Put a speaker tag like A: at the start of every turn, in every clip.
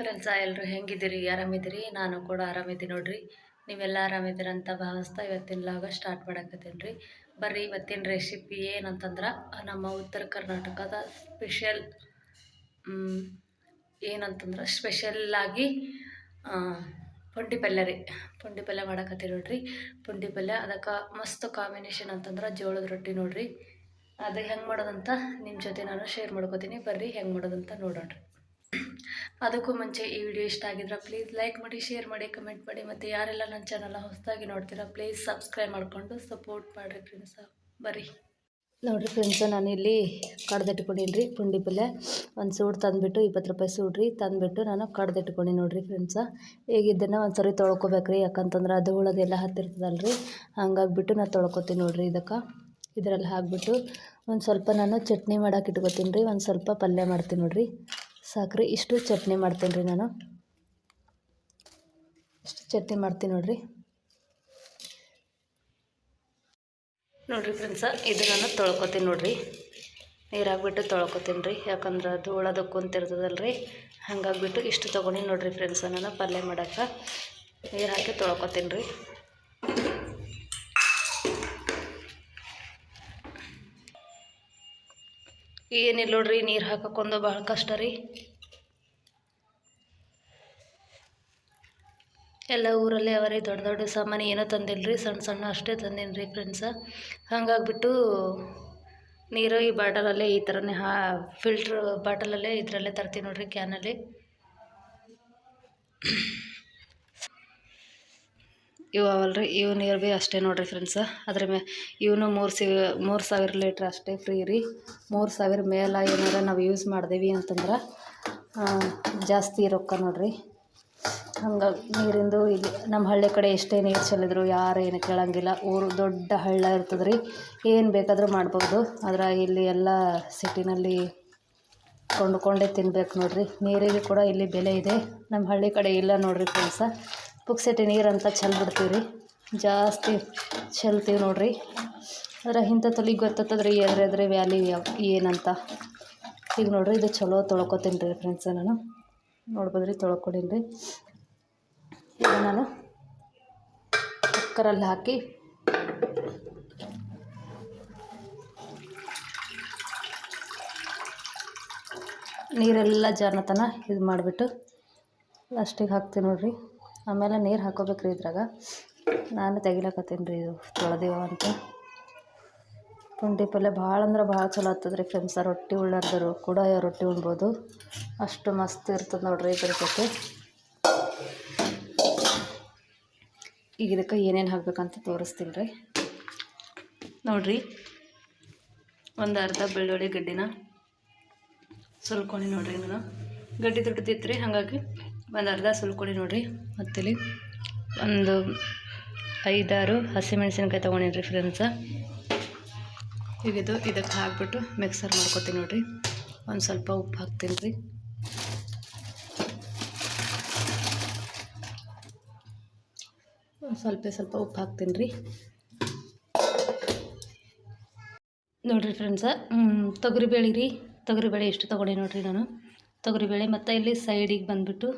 A: Friends, ಎಲ್ಲರೂ ಹೆಂಗಿದ್ದೀರಿ? ಆರಾಮಿದ್ದೀರಿ? ನಾನು ಕೂಡ ಆರಾಮಿದ್ದೀನಿ ನೋಡ್ರಿ. ನೀವೆಲ್ಲ ಆರಾಮಿದ್ದೀರ ಅಂತ ಭಾವಿಸ್ತಾ ಇವತ್ತಿನ ಲಾಗ ಸ್ಟಾರ್ಟ್ ಮಾಡಕತ್ತೀನಿ ರೀ. ಬರ್ರಿ, ಇವತ್ತಿನ ರೆಸಿಪಿ ಏನಂತಂದ್ರೆ ನಮ್ಮ ಉತ್ತರ ಕರ್ನಾಟಕದ ಸ್ಪೆಷಲ್ ಏನಂತಂದ್ರೆ ಸ್ಪೆಷಲ್ಲಾಗಿ ಪುಂಡಿ ಪಲ್ಯ ರೀ. ಪುಂಡಿ ಪಲ್ಯ ಮಾಡಕತ್ತೀನಿ ನೋಡ್ರಿ. ಪುಂಡಿ ಪಲ್ಯ ಅದಕ್ಕೆ ಮಸ್ತ್ ಕಾಂಬಿನೇಷನ್ ಅಂತಂದ್ರೆ ಜೋಳದ ರೊಟ್ಟಿ ನೋಡ್ರಿ. ಅದು ಹೆಂಗೆ ಮಾಡೋದಂತ ನಿಮ್ಮ ಜೊತೆ ನಾನು ಶೇರ್ ಮಾಡ್ಕೋತೀನಿ. ಬರ್ರಿ ಹೆಂಗೆ ಮಾಡೋದಂತ ನೋಡೋಣ. ಅದಕ್ಕೂ ಮುಂಚೆ ಈ ವಿಡಿಯೋ ಇಷ್ಟ ಆಗಿದ್ರೆ ಪ್ಲೀಸ್ ಲೈಕ್ ಮಾಡಿ, ಶೇರ್ ಮಾಡಿ, ಕಮೆಂಟ್ ಮಾಡಿ. ಮತ್ತು ಯಾರೆಲ್ಲ ನನ್ನ ಚಾನಲ್ ಹೊಸದಾಗಿ ನೋಡ್ತೀರಾ ಪ್ಲೀಸ್ ಸಬ್ಸ್ಕ್ರೈಬ್ ಮಾಡಿಕೊಂಡು ಸಪೋರ್ಟ್ ಮಾಡಿರಿ ಫ್ರೆಂಡ್ಸ. ಬರ್ರಿ ನೋಡಿರಿ ಫ್ರೆಂಡ್ಸ, ನಾನಿಲ್ಲಿ ಕಡ್ದಿಟ್ಕೊಂಡೀನಿ ರೀ ಪುಂಡಿ ಪಲ್ಯ. ಒಂದು ಸೂಡು ತಂದುಬಿಟ್ಟು 20 ರೂಪಾಯಿ ಸೂಡ್ರಿ ತಂದುಬಿಟ್ಟು ನಾನು ಕಡ್ದಿಟ್ಕೊಂಡು ನೋಡಿರಿ ಫ್ರೆಂಡ್ಸ. ಈಗ ಇದನ್ನು ಒಂದು ಸರಿ ತೊಳ್ಕೊಬೇಕ್ರಿ, ಯಾಕಂತಂದ್ರೆ ಅದು ಉಳದೆಲ್ಲ ಹತ್ತಿರ್ತದಲ್ರಿ. ಹಂಗಾಗಿಬಿಟ್ಟು ನಾನು ತೊಳ್ಕೊತೀನಿ ನೋಡಿರಿ. ಇದರಲ್ಲಿ ಹಾಕಿಬಿಟ್ಟು ಒಂದು ಸ್ವಲ್ಪ ನಾನು ಚಟ್ನಿ ಮಾಡೋಕೆ ಇಟ್ಕೊತೀನಿ ರೀ. ಒಂದು ಸ್ವಲ್ಪ ಪಲ್ಯ ಮಾಡ್ತೀನಿ ನೋಡಿರಿ. ಸಾಕ್ರಿ, ಇಷ್ಟು ಚಟ್ನಿ ಮಾಡ್ತೀನಿ ರೀ ನಾನು. ಇಷ್ಟು ಚಟ್ನಿ ಮಾಡ್ತೀನಿ ನೋಡಿರಿ ಫ್ರೆಂಡ್ಸ. ಇದು ನಾನು ತೊಳ್ಕೊತೀನಿ ನೋಡಿರಿ. ನೀರು ಹಾಕ್ಬಿಟ್ಟು ತೊಳ್ಕೊತೀನಿ ರೀ, ಯಾಕಂದ್ರೆ ಅದು ಉಳದು ಕುಂತಿರ್ತದಲ್ರಿ. ಹಂಗಾಗಿಬಿಟ್ಟು ಇಷ್ಟು ತೊಗೊಂಡು ನೋಡಿರಿ ಫ್ರೆಂಡ್ಸ. ನಾನು ಪಲ್ಯ ಮಾಡೋಕೆ ನೀರು ಹಾಕಿ ತೊಳ್ಕೊತೀನಿ ರೀ. ಏನಿಲ್ಲ ನೋಡ್ರಿ, ನೀರು ಹಾಕೋಕೊಂದು ಭಾಳ ಕಷ್ಟ ರೀ. ಎಲ್ಲ ಊರಲ್ಲೇ ಅವರೇ ದೊಡ್ಡ ದೊಡ್ಡ ಸಾಮಾನು ಏನೋ ತಂದಿಲ್ಲ ರೀ, ಸಣ್ಣ ಸಣ್ಣ ಅಷ್ಟೇ ತಂದೀನಿ ರೀ ಫ್ರೆಂಡ್ಸ. ಹಾಗಾಗಿಬಿಟ್ಟು ನೀರು ಈ ಬಾಟಲಲ್ಲೇ ಈ ಥರನೇ ಫಿಲ್ಟ್ರ್ ಬಾಟಲಲ್ಲೇ ಇದರಲ್ಲೇ ತರ್ತೀನಿ ನೋಡಿರಿ, ಕ್ಯಾನಲ್ಲಿ. ಇವು ಅವಲ್ರಿ, ಇವು ನೀರು ಭೀ ಅಷ್ಟೇ ನೋಡಿರಿ ಫ್ರೆಂಡ್ಸ. ಅದ್ರ ಇವನು 3,000 ಲೀಟ್ರ್ ಅಷ್ಟೇ ಫ್ರೀ ರೀ. 3,000 ಮೇಲೆ ಏನಾರ ನಾವು ಯೂಸ್ ಮಾಡಿದೆವು ಅಂತಂದ್ರೆ ಜಾಸ್ತಿ ರೊಕ್ಕ ನೋಡಿರಿ. ಹಂಗಾಗಿ ನೀರಿಂದು ಇಲ್ಲಿ ನಮ್ಮ ಹಳ್ಳಿ ಕಡೆ ಎಷ್ಟೇ ನೀರು ಚೆಲ್ಲಿದ್ರು ಯಾರು ಏನು ಕೇಳೋಂಗಿಲ್ಲ. ಊರು ದೊಡ್ಡ ಹಳ್ಳ ಇರ್ತದೆ ರೀ, ಏನು ಬೇಕಾದರೂ ಮಾಡ್ಬೋದು. ಆದ್ರೆ ಇಲ್ಲಿ ಎಲ್ಲ ಸಿಟಿನಲ್ಲಿ ಕೊಂಡ್ಕೊಂಡೇ ತಿನ್ಬೇಕು ನೋಡಿರಿ. ನೀರಿಗೆ ಕೂಡ ಇಲ್ಲಿ ಬೆಲೆ ಇದೆ, ನಮ್ಮ ಹಳ್ಳಿ ಕಡೆ ಇಲ್ಲ ನೋಡಿರಿ ಫ್ರೆಂಡ್ಸ. ಪುಕ್ಸೆಟ್ಟಿ ನೀರಂತ ಚೆಲ್ಬಿಡ್ತೀವಿ ರೀ, ಜಾಸ್ತಿ ಚೆಲ್ತೀವಿ ನೋಡಿರಿ. ಆದರೆ ಇಂಥ ತೊಲಿಗೆ ಗೊತ್ತತ್ತದ್ರಿ ಎದ್ರೆ ವ್ಯಾಲಿ ಏನಂತ. ಈಗ ನೋಡಿರಿ, ಇದು ಚಲೋ ತೊಳ್ಕೊತೀನಿ ರೀ ಫ್ರೆಂಡ್ಸ. ನಾನು ನೋಡ್ಬೋದ್ರಿ, ತೊಳ್ಕೊಡೀನಿ ರೀ. ಈಗ ನಾನು ಕುಕ್ಕರಲ್ಲಿ ಹಾಕಿ ನೀರೆಲ್ಲ ಜಾರತನ ಇದು ಮಾಡಿಬಿಟ್ಟು ಲಾಸ್ಟಿಗೆ ಹಾಕ್ತೀನಿ ನೋಡಿರಿ. ಆಮೇಲೆ ನೀರು ಹಾಕೋಬೇಕ್ರಿ ಇದ್ರಾಗ. ನಾನು ತೆಗಿಲಕತ್ತೀನಿ ರೀ, ಇದು ತೊಳೆದೇವ ಅಂತ. ಪುಂಡಿ ಪಲ್ಯ ಭಾಳ ಅಂದ್ರೆ ಭಾಳ ಚಲೋ ಆಗ್ತದೆ ರೀ ಫ್ರೆಂಡ್ಸ. ರೊಟ್ಟಿ ಉಳ್ಳಾರ್ದರು ಕೂಡ ರೊಟ್ಟಿ ಉಣ್ಬೋದು, ಅಷ್ಟು ಮಸ್ತ್ ಇರ್ತದೆ ನೋಡಿರಿ ಇದ್ರ ಜೊತೆ. ಈಗ ಇದಕ್ಕೆ ಏನೇನು ಹಾಕ್ಬೇಕಂತ ತೋರಿಸ್ತೀನಿ ರೀ ನೋಡಿರಿ. ಒಂದು ಅರ್ಧ ಬೆಳ್ಳುಳ್ಳಿ ಗಡ್ಡಿನ ಸುಲ್ಕೊಂಡು ನೋಡಿರಿ. ನಾನು ಗಡ್ಡಿ ದೊಡ್ಡದಿತ್ತು ರೀ, ಹಾಗಾಗಿ ಒಂದು ಅರ್ಧ ಸುಲ್ಕೊಂಡು ನೋಡಿರಿ. ಮತ್ತಿಲ್ಲಿ ಒಂದು 5-6 ಹಸಿಮೆಣ್ಸಿನ್ಕಾಯಿ ತೊಗೊಂಡಿನಿ ಫ್ರೆಂಡ್ಸ. ಈಗ ಇದಕ್ಕೆ ಹಾಕ್ಬಿಟ್ಟು ಮಿಕ್ಸರ್ ಮಾಡ್ಕೊತೀನಿ ನೋಡಿರಿ. ಒಂದು ಸ್ವಲ್ಪ ಉಪ್ಪು ಹಾಕ್ತೀನಿ ರೀ. ಸ್ವಲ್ಪ ಉಪ್ಪು ಹಾಕ್ತೀನಿ ರೀ ನೋಡಿರಿ ಫ್ರೆಂಡ್ಸ. ತೊಗರಿಬೇಳೆ ಎಷ್ಟು ತೊಗೊಂಡೆ ನೋಡಿರಿ ನಾನು. ತೊಗರಿಬೇಳೆ ಮತ್ತು ಇಲ್ಲಿ ಸೈಡಿಗೆ ಬಂದುಬಿಟ್ಟು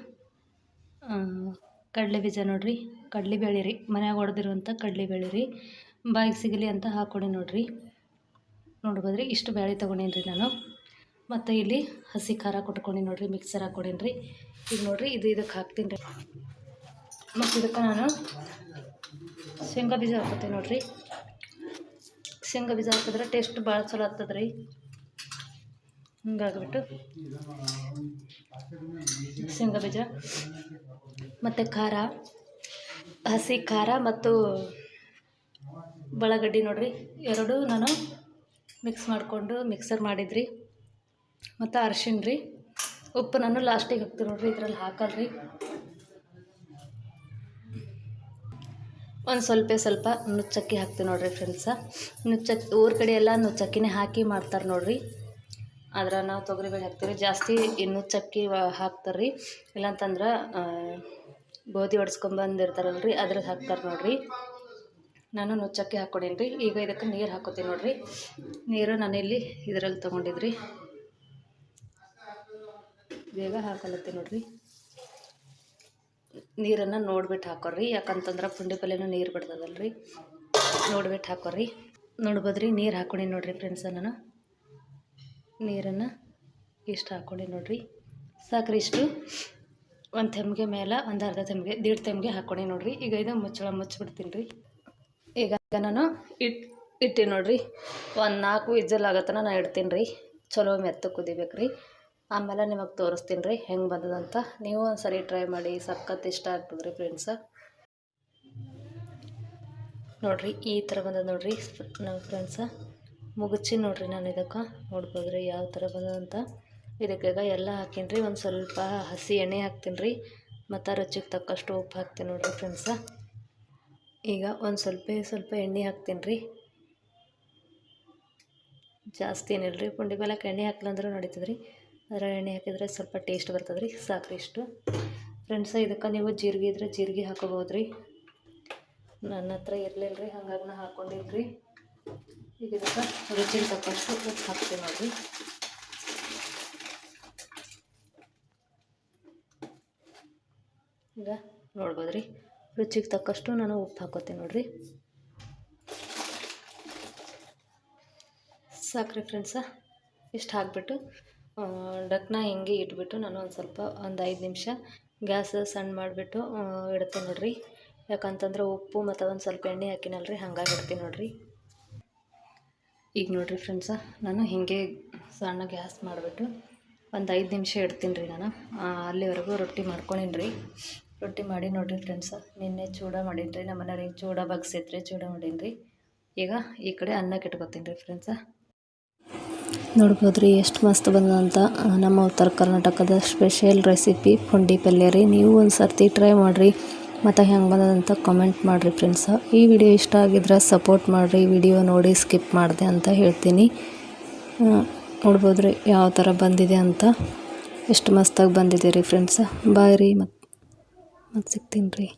A: ಕಡಲೆ ಬೀಜ ನೋಡಿರಿ. ಕಡಲೆಬೇಳೆ ರೀ, ಮನ್ಯಾಗ ಹೊಡೆದಿರುವಂಥ ಕಡಲೆಬೇಳೆ ರೀ. ಬಾಯಿಗೆ ಸಿಗಲಿ ಅಂತ ಹಾಕ್ಕೊಡಿ ನೋಡಿರಿ. ನೋಡ್ಬೋದ್ರಿ, ಇಷ್ಟು ಬೇಳೆ ತೊಗೊಂಡೇನಿ ರೀ ನಾನು. ಮತ್ತು ಇಲ್ಲಿ ಹಸಿ ಖಾರ ಕೊಟ್ಕೊಂಡು ನೋಡಿರಿ, ಮಿಕ್ಸರ್ ಹಾಕ್ಕೊಡೀನಿ ರೀ. ಈಗ ನೋಡಿರಿ, ಇದಕ್ಕೆ ಹಾಕ್ತೀನಿ ರೀ. ಮತ್ತು ಇದಕ್ಕೆ ನಾನು ಶೇಂಗಾ ಬೀಜ ಹಾಕ್ತೀನಿ ನೋಡಿರಿ. ಶೇಂಗಾ ಬೀಜ ಹಾಕಿದ್ರೆ ಟೇಸ್ಟ್ ಭಾಳ ಚಲೋ ಆಗ್ತದೆ ರೀ. ಹಿಂಗಾಗ್ಬಿಟ್ಟು ಶೇಂಗಾ ಬೀಜ ಮತ್ತು ಖಾರ, ಹಸಿ ಖಾರ ಮತ್ತು ಬಳಗಡ್ಡಿ ನೋಡಿರಿ, ಎರಡೂ ನಾನು ಮಿಕ್ಸ್ ಮಾಡಿಕೊಂಡು ಮಿಕ್ಸರ್ ಮಾಡಿದ್ರಿ. ಮತ್ತು ಅರಿಶಿಣ ರೀ, ಉಪ್ಪು ನಾನು ಲಾಸ್ಟಿಗೆ ಹಾಕ್ತೀನಿ ನೋಡಿರಿ, ಇದ್ರಲ್ಲಿ ಹಾಕಲ್ರಿ. ಒಂದು ಸ್ವಲ್ಪ ನುಚ್ಚಕ್ಕಿ ಹಾಕ್ತೀನಿ ನೋಡಿರಿ ಫ್ರೆಂಡ್ಸ. ಊರ ಕಡೆ ಎಲ್ಲ ನುಚ್ಚಕ್ಕಿನೇ ಹಾಕಿ ಮಾಡ್ತಾರೆ ನೋಡಿರಿ. ಆದ್ರೆ ನಾವು ತೊಗರಿಬೇಳೆ ಹಾಕ್ತೀವಿ ಜಾಸ್ತಿ. ನುಚ್ಚಕ್ಕಿ ಹಾಕ್ತಾರೆ ರೀ, ಇಲ್ಲಾಂತಂದ್ರೆ ಗೋಧಿ ಹೊಡ್ಸ್ಕೊಂಬಂದಿರ್ತಾರಲ್ರಿ ಅದ್ರದ್ದು ಹಾಕ್ತಾರೆ ನೋಡಿರಿ. ನಾನು ನುಚ್ಚಕ್ಕಿ ಹಾಕ್ಕೊಡೀನಿ ರೀ. ಈಗ ಇದಕ್ಕೆ ನೀರು ಹಾಕೋತೀನಿ ನೋಡಿರಿ. ನೀರು ನಾನಿಲ್ಲಿ ಇದರಲ್ಲಿ ತೊಗೊಂಡಿದ್ರಿ, ಬೇಗ ಹಾಕಲತ್ತೀನಿ ನೋಡಿರಿ. ನೀರನ್ನು ನೋಡ್ಬಿಟ್ಟು ಹಾಕೋರಿ, ಯಾಕಂತಂದ್ರೆ ಪುಂಡಿ ಪಲ್ಯನೂ ನೀರು ಬಿಡ್ತದಲ್ರಿ, ನೋಡ್ಬಿಟ್ಟು ಹಾಕೋರಿ. ನೋಡ್ಬೋದ್ರಿ ನೀರು ಹಾಕ್ಕೊಂಡು ನೋಡಿರಿ ಫ್ರೆಂಡ್ಸ, ನಾನು ನೀರನ್ನು ಇಷ್ಟು ಹಾಕ್ಕೊಂಡು ನೋಡಿರಿ, ಸಾಕ್ರಿ ಇಷ್ಟು. ಒಂದು ತೆಮ್ಗೆ ಮೇಲೆ ಒಂದು ಅರ್ಧ ತೆಮ್ಗೆ 1.5 ತೆಮ್ಗೆ ಹಾಕ್ಕೊಂಡು ನೋಡಿರಿ. ಈಗ ಇದು ಮುಚ್ಚಳ ಮುಚ್ಚಿಬಿಡ್ತೀನಿ ರೀ. ಈಗ ನಾನು ಇಟ್ಟು ನೋಡಿರಿ, ಒಂದು 4 ವಿಜಲ್ ಆಗತ್ತನ ನಾನು ಇಡ್ತೀನಿ ರೀ. ಚಲೋ ಮೆತ್ತ ಕುದಿಬೇಕು ರೀ. ಆಮೇಲೆ ನಿಮಗೆ ತೋರಿಸ್ತೀನಿ ರೀ ಹೆಂಗೆ ಬಂದದಂತ. ನೀವು ಒಂದು ಸರಿ ಟ್ರೈ ಮಾಡಿ, ಸಖತ್ ಇಷ್ಟ ಆಗ್ತದೆ ರೀ ಫ್ರೆಂಡ್ಸ. ನೋಡಿರಿ ಈ ಥರ ಬಂದದ ನೋಡಿರಿ ನಮ್ಮ ಫ್ರೆಂಡ್ಸ. ಮುಗಿಸಿ ನೋಡಿರಿ ನಾನು ಇದಕ್ಕೆ ನೋಡ್ಬೋದು ರೀ ಯಾವ ಥರ ಬಂದದಂತ. ಇದಕ್ಕೆ ಎಲ್ಲ ಹಾಕೀನಿ ರೀ. ಒಂದು ಸ್ವಲ್ಪ ಹಸಿ ಎಣ್ಣೆ ಹಾಕ್ತೀನಿ ರೀ, ಮತ್ತು ರುಚಿಗೆ ತಕ್ಕಷ್ಟು ಉಪ್ಪು ಹಾಕ್ತೀನಿ ನೋಡಿರಿ ಫ್ರೆಂಡ್ಸ. ಈಗ ಒಂದು ಸ್ವಲ್ಪ ಎಣ್ಣೆ ಹಾಕ್ತೀನಿ ರೀ, ಜಾಸ್ತಿ ಏನಿಲ್ಲ ರೀ. ಪುಂಡಿ ಪಲ್ಯಕ್ಕೆ ಎಣ್ಣೆ ಹಾಕ್ಲಂದ್ರೂ ನಡೀತದೆ ರೀ, ಅದರ ಎಣ್ಣೆ ಹಾಕಿದರೆ ಸ್ವಲ್ಪ ಟೇಸ್ಟ್ ಬರ್ತದೆ ರೀ. ಸಾಕ್ರಿ ಇಷ್ಟು ಫ್ರೆಂಡ್ಸ. ಇದಕ್ಕೆ ನೀವು ಜೀರಿಗೆ ಇದ್ರೆ ಜೀರಿಗೆ ಹಾಕೋಬೋದು ರೀ. ನನ್ನ ಹತ್ರ ಇರಲಿಲ್ಲ ರೀ, ಹಾಗಾಗಿ ನಾನು ಹಾಕ್ಕೊಂಡಿಲ್ಲ ರೀ. ಈಗ ಇದಕ್ಕೆ ರುಚಿಗೆ ತಕ್ಕಷ್ಟು ಉಪ್ಪು ಹಾಕ್ತೀನಿ ನೋಡಿರಿ. ಈಗ ನೋಡ್ಬೋದು ರೀ, ರುಚಿಗೆ ತಕ್ಕಷ್ಟು ನಾನು ಉಪ್ಪು ಹಾಕೋತೀನಿ ನೋಡಿರಿ. ಸಾಕ್ರಿ ಫ್ರೆಂಡ್ಸ. ಇಷ್ಟು ಹಾಕಿಬಿಟ್ಟು ಡಕ್ನ ಹಿಂಗೆ ಇಟ್ಬಿಟ್ಟು ನಾನು ಒಂದು 5 ನಿಮಿಷ ಗ್ಯಾಸ್ ಸಣ್ಣ ಮಾಡಿಬಿಟ್ಟು ಇಡ್ತೀನಿ ನೋಡಿರಿ. ಯಾಕಂತಂದ್ರೆ ಉಪ್ಪು ಮತ್ತು ಒಂದು ಸ್ವಲ್ಪ ಎಣ್ಣೆ ಹಾಕಿನಲ್ರಿ, ಹಾಗಾಗಿ ಇಡ್ತೀನಿ ನೋಡಿರಿ. ಈಗ ನೋಡಿರಿ ಫ್ರೆಂಡ್ಸ, ನಾನು ಹಿಂಗೆ ಸಣ್ಣ ಗ್ಯಾಸ್ ಮಾಡಿಬಿಟ್ಟು ಒಂದು 5 ನಿಮಿಷ ಇಡ್ತೀನಿ ರೀ. ನಾನು ಅಲ್ಲಿವರೆಗೂ ರೊಟ್ಟಿ ಮಾಡ್ಕೊಂಡೀನಿ ರೀ. ರೊಟ್ಟಿ ಮಾಡಿ ನೋಡಿರಿ ಫ್ರೆಂಡ್ಸ. ನಿನ್ನೆ ಚೂಡ ಮಾಡೀನಿ ರೀ, ನಮ್ಮ ಮನೆಯವ್ರಿಗೆ ಚೂಡ ಬಗ್ಸಿತ್ರಿ, ಚೂಡ ಮಾಡೀನಿ ರೀ. ಈಗ ಈ ಕಡೆ ಅನ್ನಕ್ಕೆ ಇಟ್ಕೊತೀನಿ ರೀ ಫ್ರೆಂಡ್ಸ. ನೋಡ್ಬೋದು ರೀ ಎಷ್ಟು ಮಸ್ತ್ ಬಂದಂತ ನಮ್ಮ ಉತ್ತರ ಕರ್ನಾಟಕದ ಸ್ಪೆಷಲ್ ರೆಸಿಪಿ ಪುಂಡಿ ಪಲ್ಯ ರೀ. ನೀವು ಒಂದು ಸರ್ತಿ ಟ್ರೈ ಮಾಡಿರಿ, ಮತ್ತು ಹೆಂಗೆ ಬಂದದಂತ ಕಮೆಂಟ್ ಮಾಡಿರಿ ಫ್ರೆಂಡ್ಸ. ಈ ವಿಡಿಯೋ ಇಷ್ಟ ಆಗಿದ್ರೆ ಸಪೋರ್ಟ್ ಮಾಡಿರಿ. ವಿಡಿಯೋ ನೋಡಿ ಸ್ಕಿಪ್ ಮಾಡಿದೆ ಅಂತ ಹೇಳ್ತೀನಿ. ನೋಡ್ಬೋದು ರೀ ಯಾವ ಥರ ಬಂದಿದೆ ಅಂತ. ಎಷ್ಟು ಮಸ್ತಾಗಿ ಬಂದಿದೆ ರೀ ಫ್ರೆಂಡ್ಸ. ಬಾಯ್ ರೀ, ಮತ್ತೆ ಸಿಗ್ತೀನಿ ರೀ.